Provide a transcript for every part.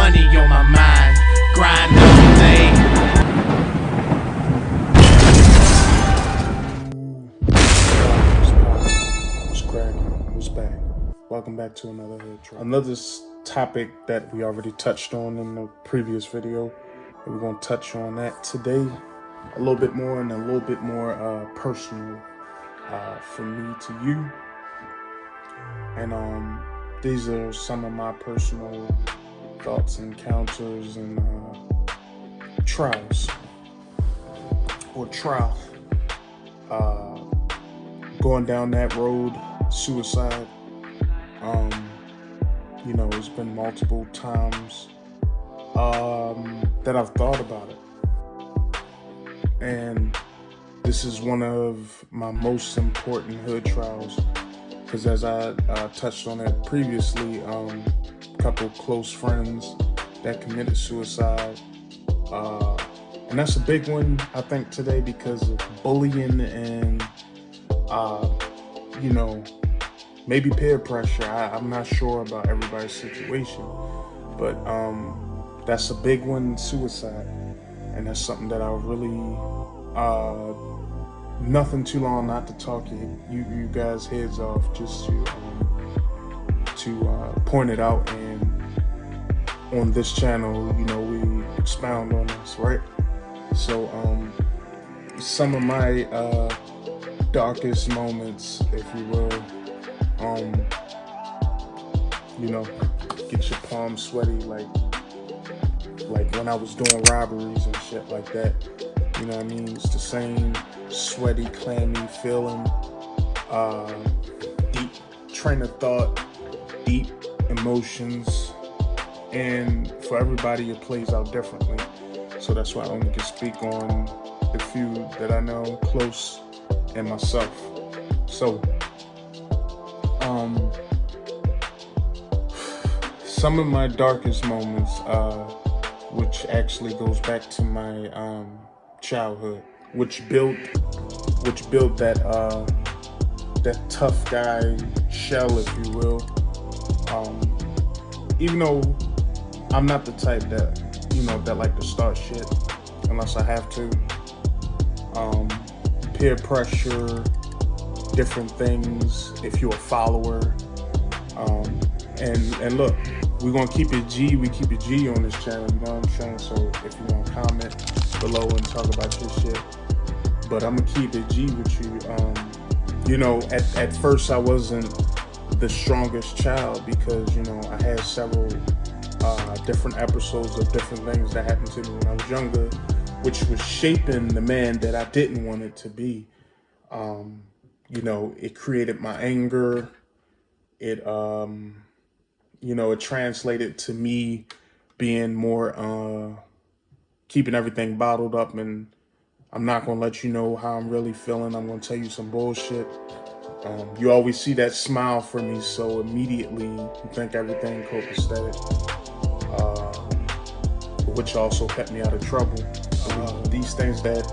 money on my mind. Grind all day. What's cracking? What's back? Welcome back to another hood track. Another topic that we already touched on in the previous video. And we're gonna touch on that today a little bit more, and a little bit more personal from me to you. And these are some of my personal thoughts, encounters, and trials or trial. Going down that road, suicide. You know, it's been multiple times that I've thought about it. And this is one of my most important hood trials, because as I touched on it previously, a couple close friends that committed suicide. And that's a big one, I think, today, because of bullying and, you know, maybe peer pressure. I'm not sure about everybody's situation, but that's a big one, suicide. And that's something that I really, nothing too long not to talk you guys' heads off, just to point it out. And on this channel, you know, we expound on this, right? So some of my darkest moments, if you will, you know, get your palms sweaty, like when I was doing robberies and shit like that. You know what I mean? It's the same sweaty, clammy feeling, deep train of thought, deep emotions, and for everybody it plays out differently. So that's why I only can speak on the few that I know close and myself. So some of my darkest moments, which actually goes back to my childhood, which built that tough guy shell, if you will. Even though I'm not the type that, you know, that like to start shit unless I have to. Peer pressure, different things, if you're a follower. And look, we're gonna keep it G, we keep it G on this channel, you know what I'm saying? So if you wanna comment below and talk about your shit, but I'm gonna keep it G with you. You know, at first I wasn't the strongest child, because, you know, I had several different episodes of different things that happened to me when I was younger, which was shaping the man that I didn't want it to be. You know, it created my anger. It, you know, it translated to me being more, keeping everything bottled up, and I'm not gonna let you know how I'm really feeling. I'm gonna tell you some bullshit. You always see that smile for me, so immediately you think everything copacetic, which also kept me out of trouble. These things that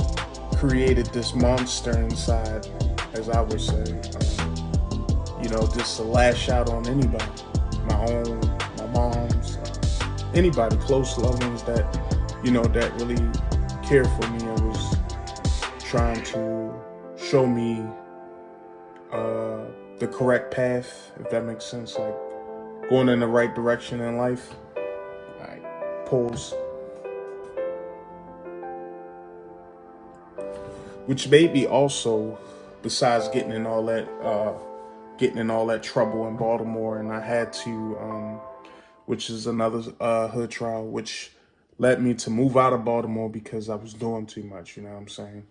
created this monster inside, as I would say, you know, just to lash out on anybody, my mom's, anybody, close loved ones that, you know, that really cared for me and was trying to show me the correct path, if that makes sense, like going in the right direction in life. All right, pause. Which made me also, besides getting in all that trouble in Baltimore, and I had to, which is another hood trial, which led me to move out of Baltimore because I was doing too much. You know what I'm saying?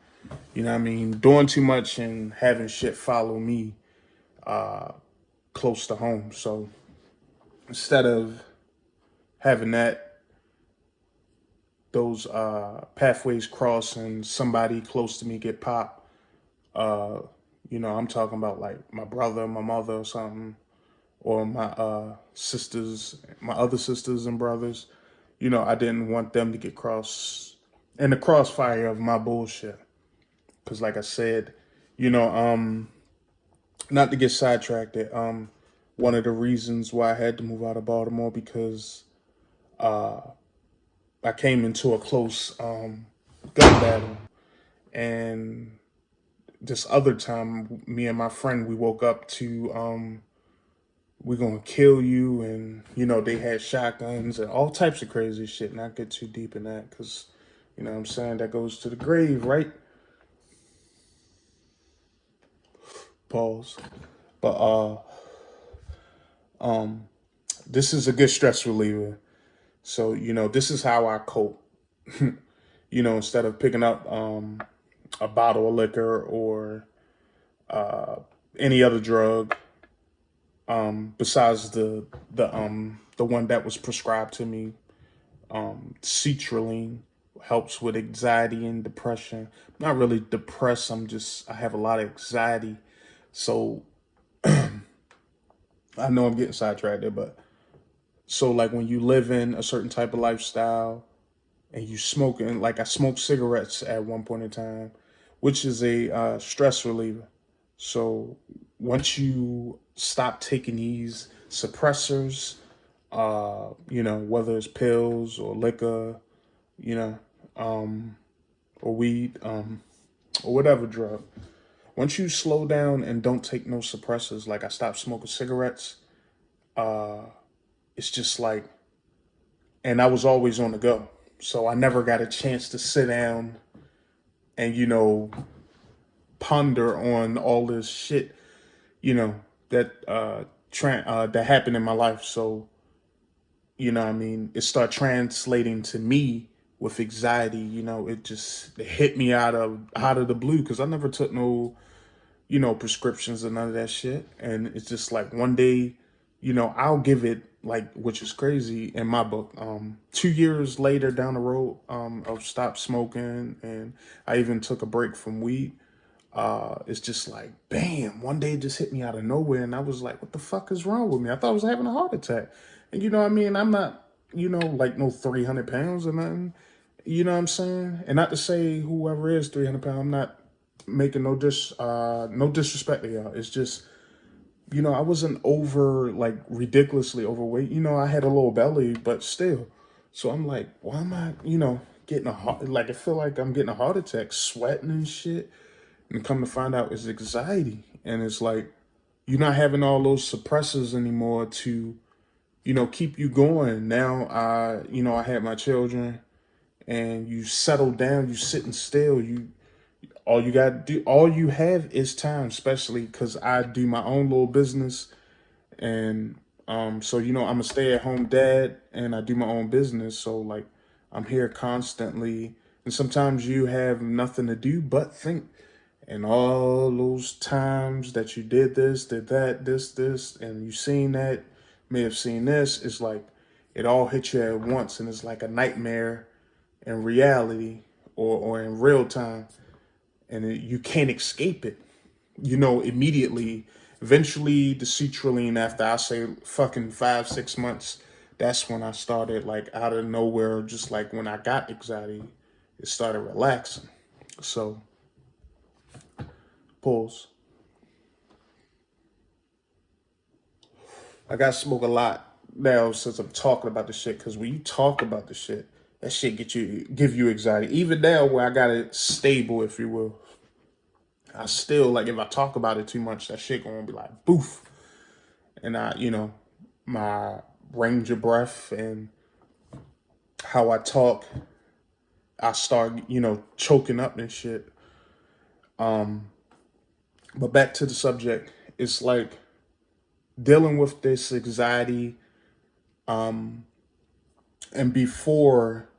You know what I mean? Doing too much and having shit follow me close to home. So instead of having those pathways cross and somebody close to me get popped, you know, I'm talking about like my brother, my mother or something, or my sisters, my other sisters and brothers. You know, I didn't want them to get in the crossfire of my bullshit. Because like I said, you know, not to get sidetracked, one of the reasons why I had to move out of Baltimore, because I came into a close gun battle, and this other time, me and my friend, we woke up to we're gonna kill you, and they had shotguns and all types of crazy shit. Not get too deep in that, because what I'm saying, that goes to the grave, right? Pause. But this is a good stress reliever. So this is how I cope. Instead of picking up a bottle of liquor or any other drug, besides the one that was prescribed to me, citrulline helps with anxiety and depression. I'm not really depressed. I have a lot of anxiety. So I know I'm getting sidetracked there, but so like when you live in a certain type of lifestyle and you smoking, like I smoked cigarettes at one point in time, which is a stress reliever. So once you stop taking these suppressors, whether it's pills or liquor, you know, or weed, or whatever drug, once you slow down and don't take no suppressors, like I stopped smoking cigarettes, it's just like, and I was always on the go. So I never got a chance to sit down and, ponder on all this shit, that that happened in my life. So, what I mean, it started translating to me with anxiety. It hit me out of the blue, because I never took no, prescriptions or none of that shit. And it's just like one day, I'll give it, like, which is crazy in my book. 2 years later down the road, I've stopped smoking, and I even took a break from weed. It's just like, bam, one day it just hit me out of nowhere, and I was like, what the fuck is wrong with me? I thought I was having a heart attack. And what I mean? I'm not, like no 300 pounds or nothing. You know what I'm saying? And not to say whoever is 300 pounds, I'm not making no disrespect to y'all. It's just, I wasn't like ridiculously overweight. I had a little belly, but still. So I'm like, why am I, getting a heart, like I feel like I'm getting a heart attack, sweating and shit. And come to find out, it's anxiety. And it's like, you're not having all those suppressors anymore to, keep you going. Now I had my children, and you settle down, you sitting still, all you got to do, all you have is time, especially because I do my own little business. And so I'm a stay-at-home dad, and I do my own business. So like, I'm here constantly, and sometimes you have nothing to do but think. And all those times that you did this, did that, this, and you seen that, may have seen this, it's like it all hit you at once, and it's like a nightmare in reality, or in real time, and you can't escape it. Immediately. Eventually, the citrulline, after I say fucking 5, 6 months, that's when I started, like, out of nowhere, just like when I got anxiety, it started relaxing. So, pause. I got to smoke a lot now since I'm talking about the shit, because when you talk about the shit, that shit give you anxiety. Even now, where I got it stable, if you will, I still, like, if I talk about it too much, that shit gonna be like boof. And my range of breath and how I talk, I start, choking up and shit. But back to the subject, it's like dealing with this anxiety. And before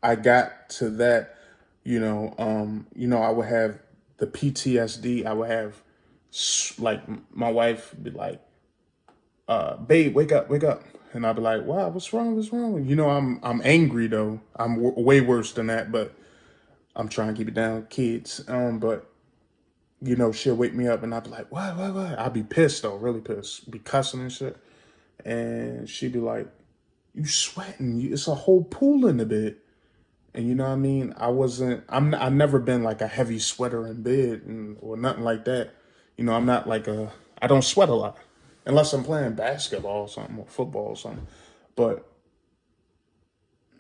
I got to that, I would have the PTSD. I would have, like, my wife be like, babe, wake up, wake up. And I'd be like, wow, what's wrong? What's wrong? I'm angry though. I'm way worse than that, but I'm trying to keep it down, kids. But she'll wake me up, and I'd be like, what? I'd be pissed though, really pissed, be cussing and shit. And she'd be like, you sweating? It's a whole pool in the bed. And you know what I mean? I've never been like a heavy sweater in bed, or nothing like that. I'm not like I don't sweat a lot unless I'm playing basketball or something, or football or something. But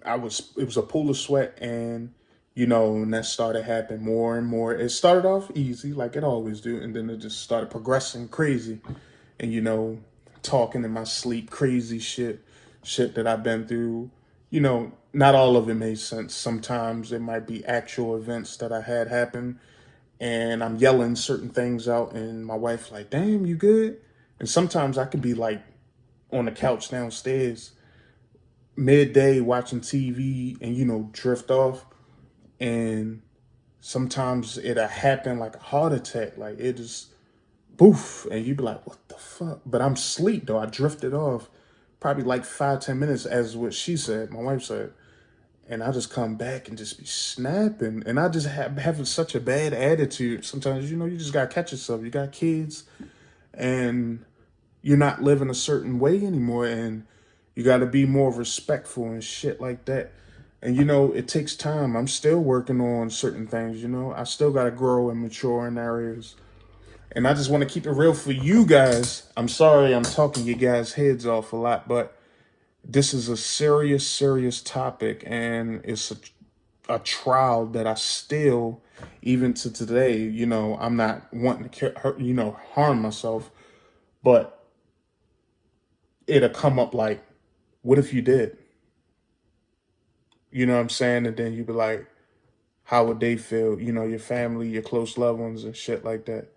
it was a pool of sweat, and and that started happening more and more. It started off easy, like it always do, and then it just started progressing crazy, and talking in my sleep, crazy shit that I've been through. Not all of it made sense. Sometimes it might be actual events that I had happen, and I'm yelling certain things out, and my wife like, "Damn, you good?" And sometimes I could be like on the couch downstairs midday watching TV and drift off, and sometimes it'll happen like a heart attack, like it just poof, and you be like, "What the fuck?" But I'm asleep though. I drifted off probably like 5-10 minutes, as what she said, my wife said, and I just come back and just be snapping, and I just having such a bad attitude. Sometimes you just gotta catch yourself. You got kids, and you're not living a certain way anymore, and you got to be more respectful and shit like that. And it takes time. I'm still working on certain things. I still got to grow and mature in areas. And I just want to keep it real for you guys. I'm sorry I'm talking you guys' heads off a lot, but this is a serious, serious topic, and it's a trial that I still, even to today, I'm not wanting to harm myself, but it'll come up like, what if you did? You know what I'm saying? And then you'd be like, how would they feel? Your family, your close loved ones and shit like that.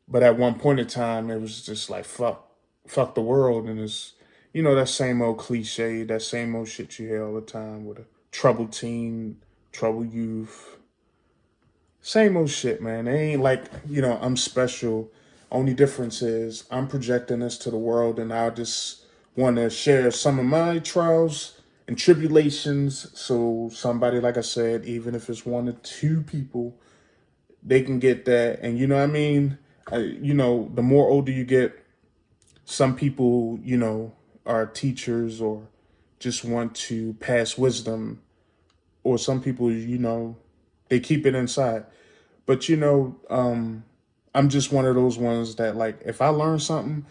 But at one point in time, it was just like, fuck the world. And it's, that same old cliche, that same old shit you hear all the time with a troubled teen, troubled youth. Same old shit, man. It ain't like, I'm special. Only difference is I'm projecting this to the world, and I just want to share some of my trials and tribulations. So somebody, like I said, even if it's one or two people, they can get that. And you know what I mean? The more older you get, some people, are teachers or just want to pass wisdom, or some people, they keep it inside. But I'm just one of those ones that, like, if I learn something,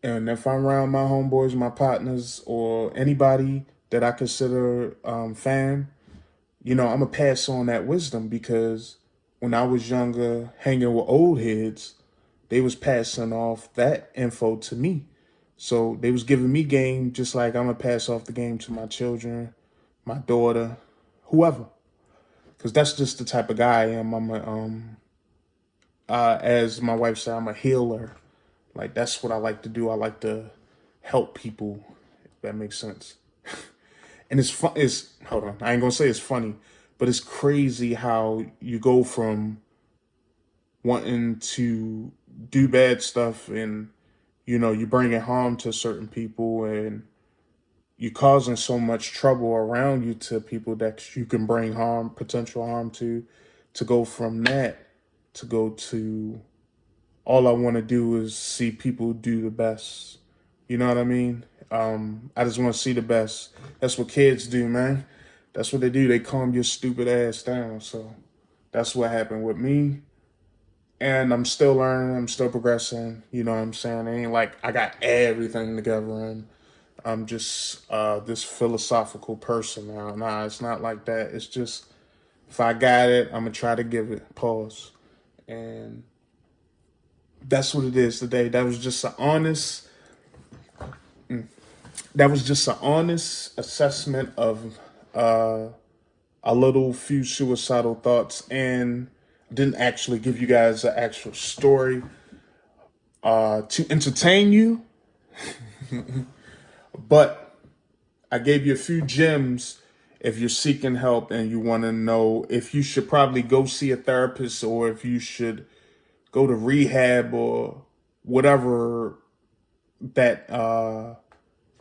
and if I'm around my homeboys, my partners, or anybody that I consider fan, I'm gonna pass on that wisdom, because when I was younger, hanging with old heads, they was passing off that info to me. So they was giving me game, just like I'm gonna pass off the game to my children, my daughter, whoever, because that's just the type of guy I am. As my wife said, I'm a healer. Like, that's what I like to do. I like to help people, if that makes sense. And it's fun. It's, hold on, I ain't gonna say it's funny, but it's crazy how you go from wanting to do bad stuff, and you bringing harm to certain people, and you causing so much trouble around you to people that you can bring harm, potential harm to go from that to go to, all I want to do is see people do the best. You know what I mean? I just want to see the best. That's what kids do, man. That's what they do. They calm your stupid ass down. So that's what happened with me. And I'm still learning. I'm still progressing. You know what I'm saying? It ain't like I got everything together, and I'm just this philosophical person now. Nah, it's not like that. It's just, if I got it, I'm going to try to give it. Pause. And that's what it is today. That was just an honest assessment of a little few suicidal thoughts, and didn't actually give you guys an actual story to entertain you, but I gave you a few gems if you're seeking help and you want to know if you should probably go see a therapist, or if you should go to rehab, or whatever that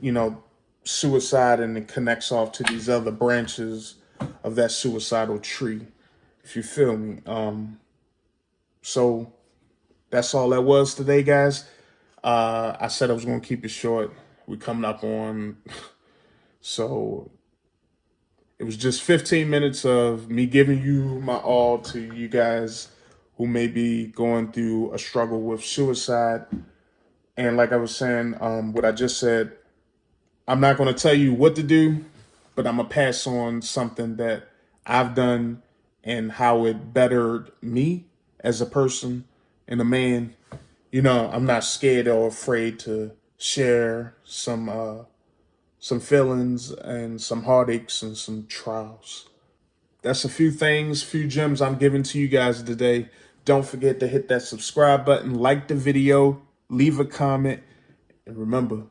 you know, suicide, and it connects off to these other branches of that suicidal tree, if you feel me. So that's all that was today, guys. I said I was going to keep it short. We're coming up on, so it was just 15 minutes of me giving you my all to you guys who may be going through a struggle with suicide. And like I was saying, what I just said, I'm not going to tell you what to do, but I'm gonna pass on something that I've done and how it bettered me as a person and a man. I'm not scared or afraid to share some feelings and some heartaches and some trials. That's a few things, few gems I'm giving to you guys today. Don't forget to hit that subscribe button, like the video, leave a comment, and remember,